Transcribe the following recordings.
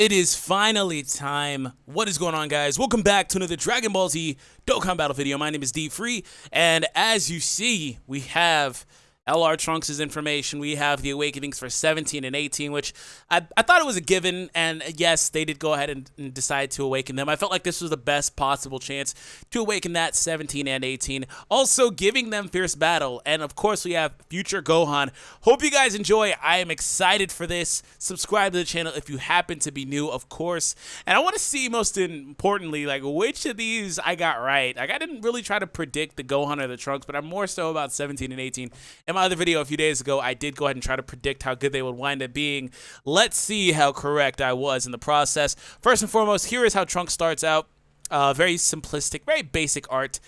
It is finally time. What is going on, guys? Welcome back to another Dragon Ball Z Dokkan battle video. My name is DFree, and as you see, we have LR Trunks' information. We have the awakenings for 17 and 18, which I thought it was a given, and yes, they did go ahead and decide to awaken them. I felt like this was the best possible chance to awaken that 17 and 18, also giving them fierce battle, and of course, we have future Gohan. Hope you guys enjoy. I am excited for this. Subscribe to the channel if you happen to be new, of course, and I want to see, most importantly, like which of these I got right. Like, I didn't really try to predict the Gohan or the Trunks, but I'm more so about 17 and 18. In my other video a few days ago, I did go ahead and try to predict how good they would wind up being. Let's see how correct I was in the process. First and foremost, here is how Trunks starts out. Very simplistic, very basic art.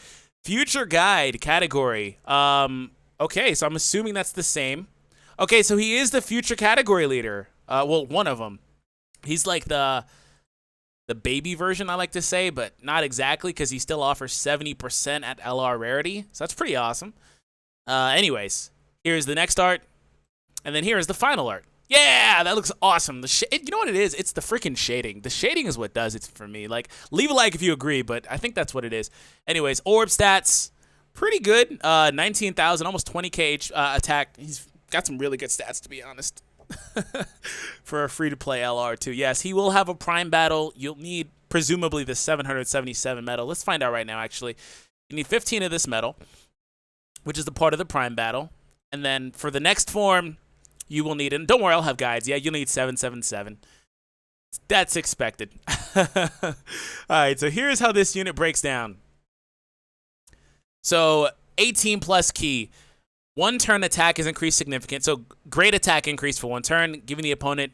Future guide category. Okay, so I'm assuming that's the same. Okay, so he is the future category leader. Well, one of them. He's like the baby version, I like to say, but not exactly, because he still offers 70% at LR rarity. So that's pretty awesome. Anyways, here's the next art, and then here is the final art. Yeah, that looks awesome. You know what it is? It's the freaking shading. The shading is what does it for me. Like, leave a like if you agree, but I think that's what it is. Anyways, orb stats, pretty good. 19,000, almost 20k attack. He's got some really good stats, to be honest. For a free-to-play LR too. Yes, he will have a prime battle. You'll need presumably the 777 metal. Let's find out right now, actually. You need 15 of this metal, which is the part of the prime battle. And then for the next form, you will need, and don't worry, I'll have guides. Yeah, you'll need 777. That's expected. All right, so here's how this unit breaks down. So 18 plus key. 1 turn attack is increased significant. So great attack increase for 1 turn, giving the opponent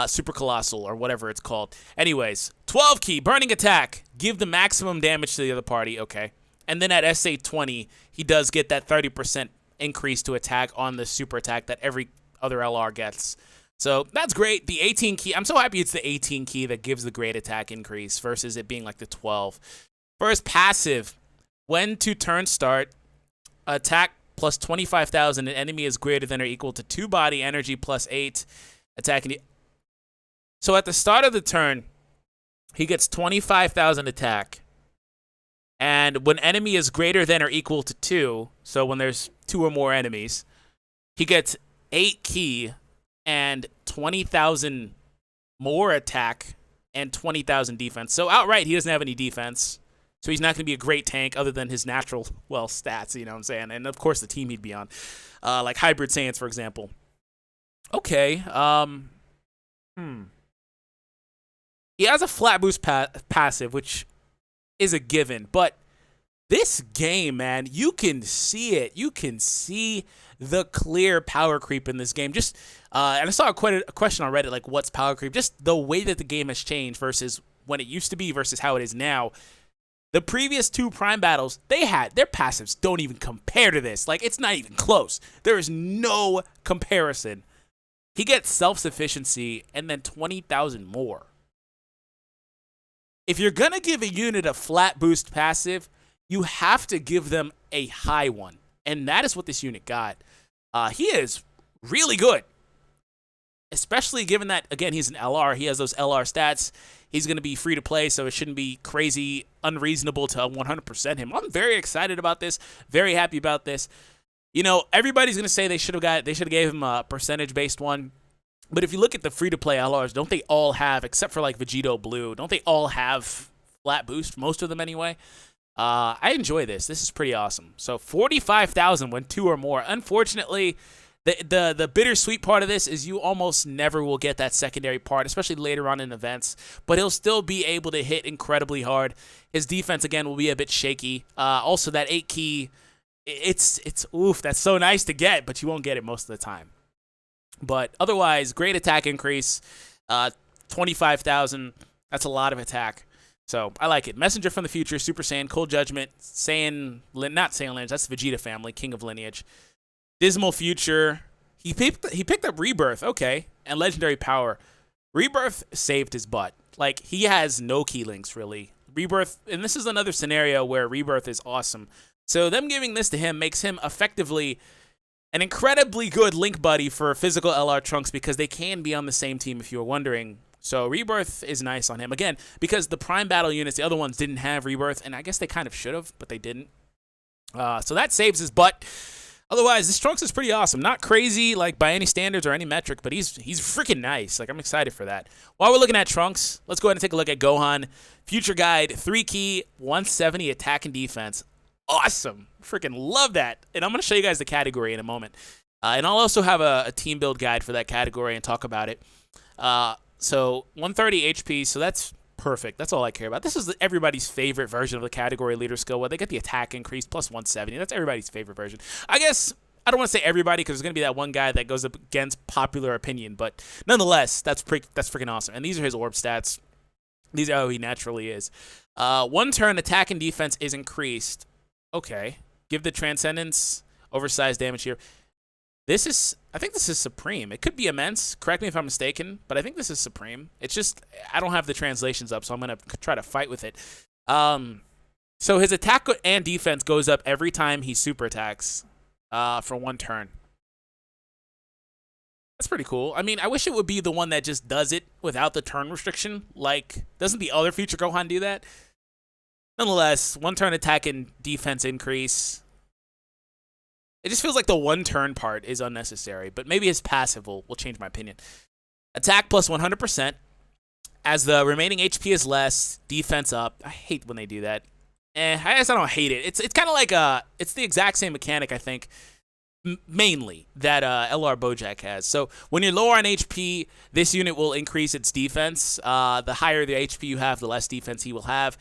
super colossal or whatever it's called. Anyways, 12 key, burning attack. Give the maximum damage to the other party. Okay. And then at SA 20, he does get that 30% increase to attack on the super attack that every other LR gets. So that's great. The 18 key, I'm so happy it's the 18 key that gives the great attack increase versus it being like the 12. First passive, when to turn start, attack plus 25,000, an enemy is greater than or equal to 2 body energy plus 8 attacking. So at the start of the turn, he gets 25,000 attack. And when enemy is greater than or equal to 2, so when there's 2 or more enemies, he gets 8 key and 20,000 more attack and 20,000 defense. So outright, he doesn't have any defense. So he's not going to be a great tank other than his natural, well, stats, you know what I'm saying? And of course, the team he'd be on. Like Hybrid Saiyans, for example. Okay. He has a flat boost passive, which is a given, but this game, man, you can see it. You can see the clear power creep in this game. Just and I saw a question on Reddit, like, what's power creep? Just the way that the game has changed versus when it used to be versus how it is now. The previous 2 prime battles, their passives don't even compare to this. Like, it's not even close. There is no comparison. He gets self-sufficiency and then 20,000 more. If you're going to give a unit a flat boost passive, you have to give them a high one. And that is what this unit got. He is really good. Especially given that, again, he's an LR. He has those LR stats. He's going to be free to play, so it shouldn't be crazy, unreasonable to 100% him. I'm very excited about this. Very happy about this. You know, everybody's going to say they should have gave him a percentage-based one. But if you look at the free-to-play LRs, don't they all have, except for like Vegito Blue, don't they all have flat boost? Most of them anyway. I enjoy this. This is pretty awesome. So 45,000 when 2 or more. Unfortunately, the bittersweet part of this is you almost never will get that secondary part, especially later on in events. But he'll still be able to hit incredibly hard. His defense, again, will be a bit shaky. Also, that 8 key, it's oof, that's so nice to get, but you won't get it most of the time. But otherwise, great attack increase, 25,000. That's a lot of attack. So I like it. Messenger from the future, Super Saiyan, Cold Judgment, not Saiyan Lineage, that's the Vegeta family, King of Lineage. Dismal Future. He picked up Rebirth, okay, and Legendary Power. Rebirth saved his butt. Like, he has no key links, really. Rebirth, and this is another scenario where Rebirth is awesome. So them giving this to him makes him effectively an incredibly good link buddy for physical LR Trunks because they can be on the same team if you were wondering. So Rebirth is nice on him. Again, because the Prime Battle units, the other ones didn't have Rebirth, and I guess they kind of should have, but they didn't. So that saves his butt. Otherwise, this Trunks is pretty awesome. Not crazy, like, by any standards or any metric, but he's freaking nice. Like, I'm excited for that. While we're looking at Trunks, let's go ahead and take a look at Gohan. Future Guide, 3-key, 170 attack and defense. Awesome. Freaking love that. And I'm going to show you guys the category in a moment. And I'll also have a team build guide for that category and talk about it. So 130 HP, so that's perfect. That's all I care about. This is everybody's favorite version of the category leader skill, where they get the attack increase plus 170. That's everybody's favorite version. I guess I don't want to say everybody because there's going to be that one guy that goes up against popular opinion, but nonetheless, that's freaking awesome. And these are his orb stats. These are how he naturally is. 1 turn attack and defense is increased. Okay. Give the transcendence oversized damage here. I think this is supreme. It could be immense. Correct me if I'm mistaken, but I think this is supreme. It's just, I don't have the translations up, so I'm going to try to fight with it. So his attack and defense goes up every time he super attacks for 1 turn. That's pretty cool. I mean, I wish it would be the one that just does it without the turn restriction. Like, doesn't the other future Gohan do that? Nonetheless, 1 turn attack and defense increase. It just feels like the 1 turn part is unnecessary, but maybe his passive will change my opinion. Attack plus 100%. As the remaining HP is less, defense up. I hate when they do that. I guess I don't hate it. It's kind of like it's the exact same mechanic, I think, mainly that LR Bojack has. So when you're lower on HP, this unit will increase its defense. The higher the HP you have, the less defense he will have.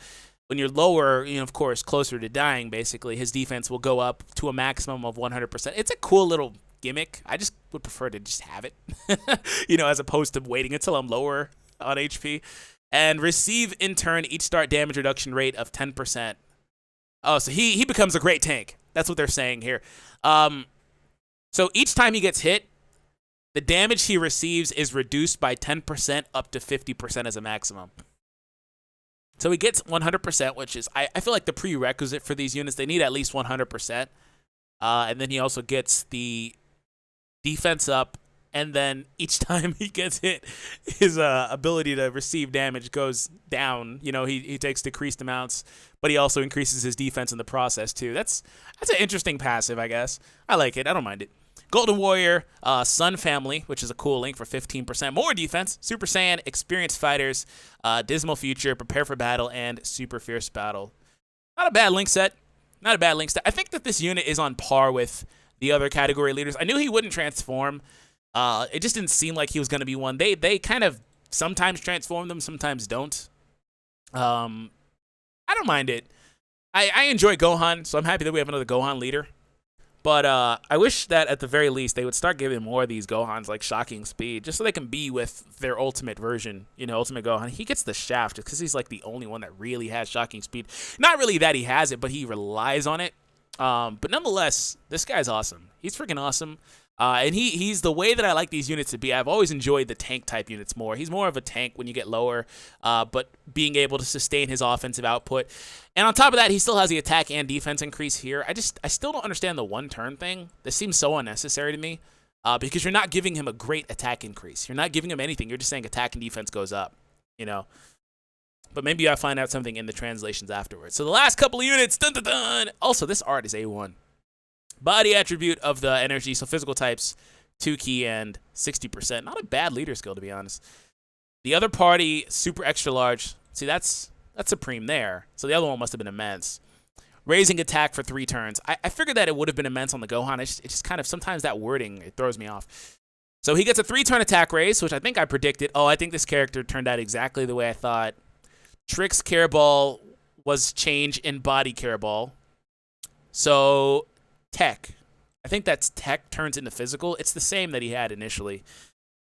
When you're lower, of course, closer to dying, basically, his defense will go up to a maximum of 100%. It's a cool little gimmick. I just would prefer to just have it, as opposed to waiting until I'm lower on HP. And receive, in turn, each start damage reduction rate of 10%. Oh, so he becomes a great tank. That's what they're saying here. So each time he gets hit, the damage he receives is reduced by 10% up to 50% as a maximum. So he gets 100%, which is, I feel like the prerequisite for these units. They need at least 100%. And then he also gets the defense up. And then each time he gets hit, his ability to receive damage goes down. He takes decreased amounts, but he also increases his defense in the process, too. That's an interesting passive, I guess. I like it. I don't mind it. Golden Warrior, Sun Family, which is a cool link for 15% more defense. Super Saiyan, Experienced Fighters, Dismal Future, Prepare for Battle, and Super Fierce Battle. Not a bad link set. Not a bad link set. I think that this unit is on par with the other category leaders. I knew he wouldn't transform. It just didn't seem like he was going to be one. They kind of sometimes transform them, sometimes don't. I don't mind it. I enjoy Gohan, so I'm happy that we have another Gohan leader. But I wish that at the very least they would start giving more of these Gohans like shocking speed, just so they can be with their ultimate version, Ultimate Gohan. He gets the shaft just because he's like the only one that really has shocking speed. Not really that he has it, but he relies on it. But nonetheless, this guy's awesome. He's freaking awesome. And he's the way that I like these units to be. I've always enjoyed the tank type units more. He's more of a tank when you get lower, but being able to sustain his offensive output. And on top of that, he still has the attack and defense increase here. I still don't understand the 1 turn thing. This seems so unnecessary to me because you're not giving him a great attack increase. You're not giving him anything. You're just saying attack and defense goes up, But maybe I'll find out something in the translations afterwards. So the last couple of units, dun dun dun. Also, this art is A1. Body attribute of the energy, so physical types, 2 key and 60%. Not a bad leader skill, to be honest. The other party, super extra large. See, that's supreme there. So the other one must have been immense. Raising attack for 3 turns. I figured that it would have been immense on the Gohan. It's just kind of, sometimes that wording, it throws me off. So he gets a 3-turn attack raise, which I think I predicted. Oh, I think this character turned out exactly the way I thought. Trix Care Ball was change in body Care Ball. So tech. I think that's tech turns into physical. It's the same that he had initially.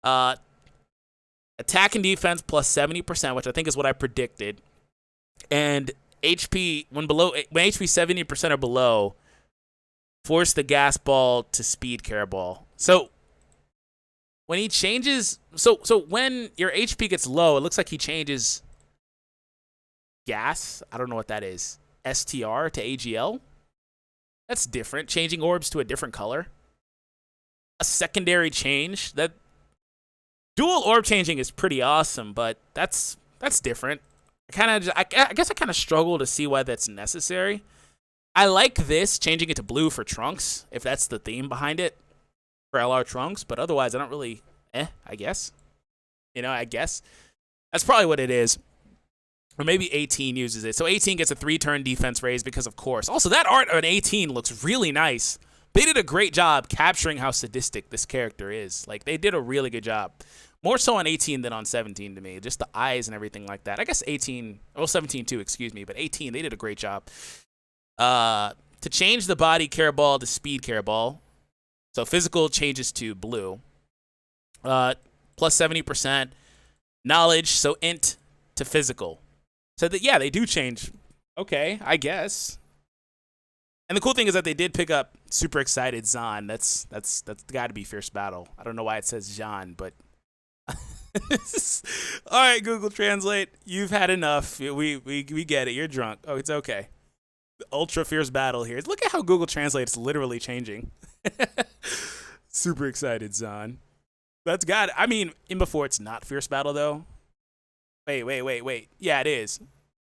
Attack and defense plus 70%, which I think is what I predicted. And HP, when HP 70% or below, force the gas ball to speed Care Ball. So when he changes, so when your HP gets low, it looks like he changes gas. I don't know what that is. STR to AGL. That's different. Changing orbs to a different color. A secondary change. Dual orb changing is pretty awesome, but that's different. I guess I kind of struggle to see why that's necessary. I like this, changing it to blue for Trunks, if that's the theme behind it for LR Trunks, but otherwise I don't really, I guess. I guess. That's probably what it is. Or maybe 18 uses it. So 18 gets a 3-turn defense raise because, of course. Also, that art on 18 looks really nice. They did a great job capturing how sadistic this character is. Like, they did a really good job. More so on 18 than on 17 to me. Just the eyes and everything like that. I guess 18, well, 17 too, excuse me. But 18, they did a great job. To change the body care ball to speed care ball. So physical changes to blue. Plus 70%. Knowledge, so int to physical. So that, yeah, they do change. Okay, I guess. And the cool thing is that they did pick up super excited Zahn. That's got to be fierce battle. I don't know why it says Jean, but all right, Google Translate. You've had enough. We get it. You're drunk. Oh, it's okay. Ultra fierce battle here. Look at how Google Translate is literally changing. Super excited Zahn. That's got. I mean, in before it's not fierce battle though. Wait. Yeah, it is.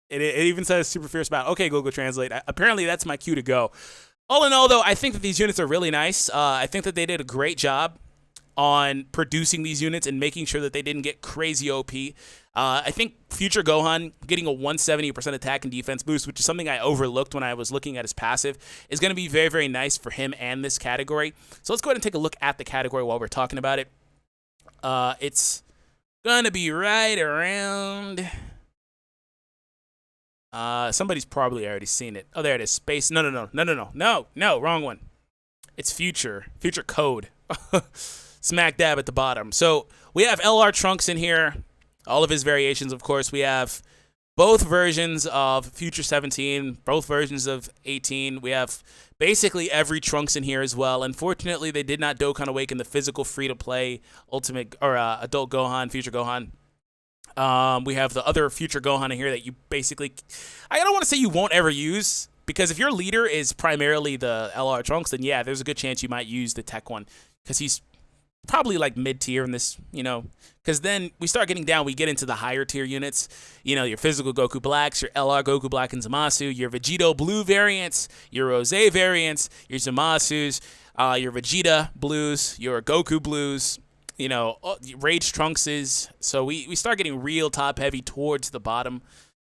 It even says super fierce battle. Okay, Google Translate. Apparently, that's my cue to go. All in all, though, I think that these units are really nice. I think that they did a great job on producing these units and making sure that they didn't get crazy OP. I think future Gohan getting a 170% attack and defense boost, which is something I overlooked when I was looking at his passive, is going to be very, very nice for him and this category. So let's go ahead and take a look at the category while we're talking about it. It's gonna be right around. Somebody's probably already seen it. Oh, there it is. Space. No, wrong one. It's future code. Smack dab at the bottom. So we have LR Trunks in here. All of his variations, of course. We have both versions of Future 17, both versions of 18. We have basically every Trunks in here as well. Unfortunately, they did not Dokkan Awaken the physical free-to-play Ultimate or Adult Gohan, Future Gohan. We have the other Future Gohan in here that you basically, I don't want to say you won't ever use, because if your leader is primarily the LR Trunks, then yeah, there's a good chance you might use the tech one, because he's probably like mid-tier in this, because then we start getting down, we get into the higher tier units, your physical Goku Blacks, your LR Goku Black and Zamasu, your Vegito Blue variants, your Rose variants, your Zamasus, your Vegeta Blues, your Goku Blues, Rage Trunkses. So we start getting real top heavy towards the bottom.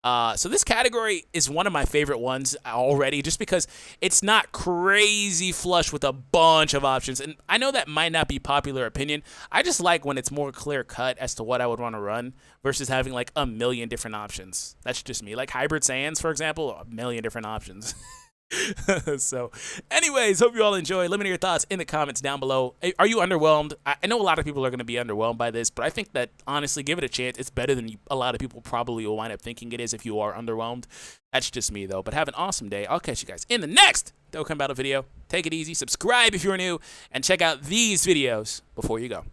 So this category is one of my favorite ones already, just because it's not crazy flush with a bunch of options. And I know that might not be popular opinion. I just like when it's more clear cut as to what I would want to run versus having like a million different options. That's just me. Like Hybrid Saiyans, for example, a million different options. So anyways, hope you all enjoy. Let me know your thoughts in the comments down below. Are you underwhelmed? I know a lot of people are going to be underwhelmed by this, but I think that honestly, give it a chance. It's better than a lot of people probably will wind up thinking it is if you are underwhelmed. That's just me though. But have an awesome day. I'll catch you guys in the next Dokkan Battle video. Take it easy, subscribe if you're new, and check out these videos before you go.